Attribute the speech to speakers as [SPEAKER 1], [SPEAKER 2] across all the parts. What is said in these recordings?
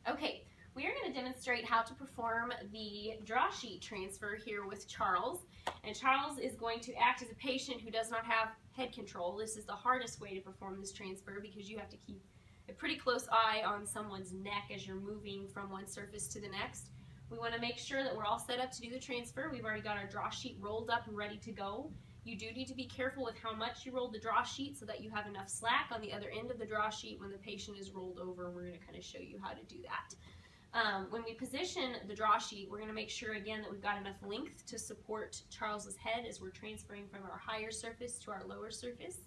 [SPEAKER 1] Okay, we are going to demonstrate how to perform the draw sheet transfer here with Charles. And Charles is going to act as a patient who does not have head control. This is the hardest way to perform this transfer because you have to keep a pretty close eye on someone's neck as you're moving from one surface to the next. We want to make sure that we're all set up to do the transfer. We've already got our draw sheet rolled up and ready to go. You do need to be careful with how much you roll the draw sheet so that you have enough slack on the other end of the draw sheet when the patient is rolled over. We're going to kind of show you how to do that. When we position the draw sheet, we're going to make sure again that we've got enough length to support Charles's head as we're transferring from our higher surface to our lower surface.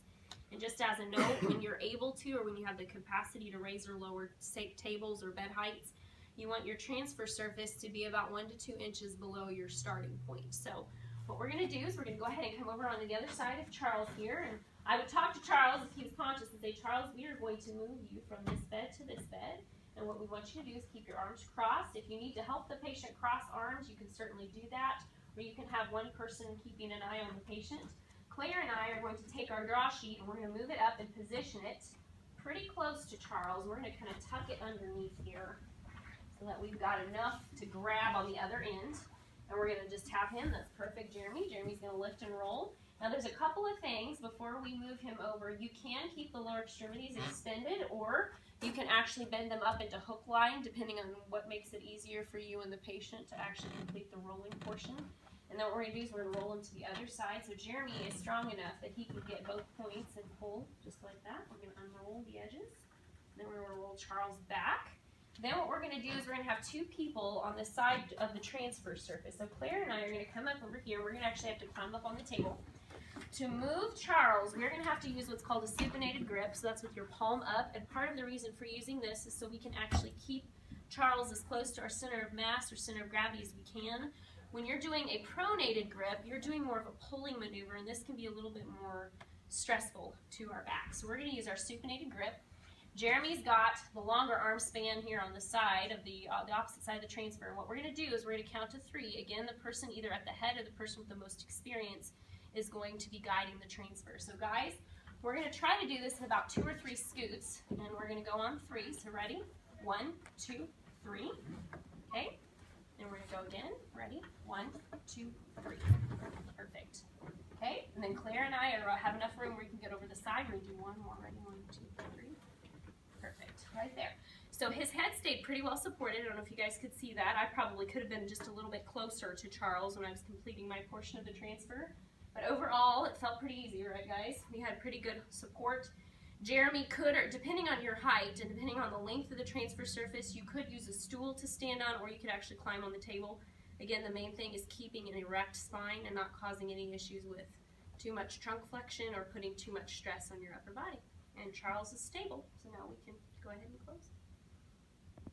[SPEAKER 1] And just as a note, when you're able to or when you have the capacity to raise or lower tables or bed heights, you want your transfer surface to be about 1 to 2 inches below your starting point. So what we're going to do is we're going to go ahead and come over on the other side of Charles here, and I would talk to Charles if he was conscious and say, Charles, we are going to move you from this bed to this bed, and what we want you to do is keep your arms crossed. If you need to help the patient cross arms, you can certainly do that, or you can have one person keeping an eye on the patient. Claire and I are going to take our draw sheet and we're going to move it up and position it pretty close to Charles. We're going to kind of tuck it underneath here so that we've got enough to grab on the other end. And we're going to just have him. That's perfect, Jeremy. Jeremy's going to lift and roll. Now there's a couple of things before we move him over. You can keep the lower extremities extended, or you can actually bend them up into hook line depending on what makes it easier for you and the patient to actually complete the rolling portion. And then what we're going to do is we're going to roll him to the other side. So Jeremy is strong enough that he can get both points and pull just like that. We're going to unroll the edges. Then we're going to roll Charles back. Then what we're going to do is we're going to have two people on the side of the transfer surface. So Claire and I are going to come up over here. We're going to actually have to climb up on the table. To move Charles, we're going to have to use what's called a supinated grip. So that's with your palm up. And part of the reason for using this is so we can actually keep Charles as close to our center of mass or center of gravity as we can. When you're doing a pronated grip, you're doing more of a pulling maneuver, and this can be a little bit more stressful to our back. So we're going to use our supinated grip. Jeremy's got the longer arm span here on the side of the opposite side of the transfer. And what we're going to do is we're going to count to 3. Again, the person either at the head or the person with the most experience is going to be guiding the transfer. So guys, we're going to try to do this in about 2 or 3 scoots, and we're going to go on 3. So ready? 1, 2, 3. Okay. And we're going to go again. Ready? 1, 2, 3. Perfect. Okay. And then Claire and I have enough room where we can get over the side. We're going to do one more. Ready? 1, 2, 3. Perfect. Right there. So his head stayed pretty well supported. I don't know if you guys could see that. I probably could have been just a little bit closer to Charles when I was completing my portion of the transfer. But overall, it felt pretty easy, right, guys? We had pretty good support. Jeremy could, or depending on your height and depending on the length of the transfer surface, you could use a stool to stand on, or you could actually climb on the table. Again, the main thing is keeping an erect spine and not causing any issues with too much trunk flexion or putting too much stress on your upper body. And Charles is stable, so now we can go ahead and close.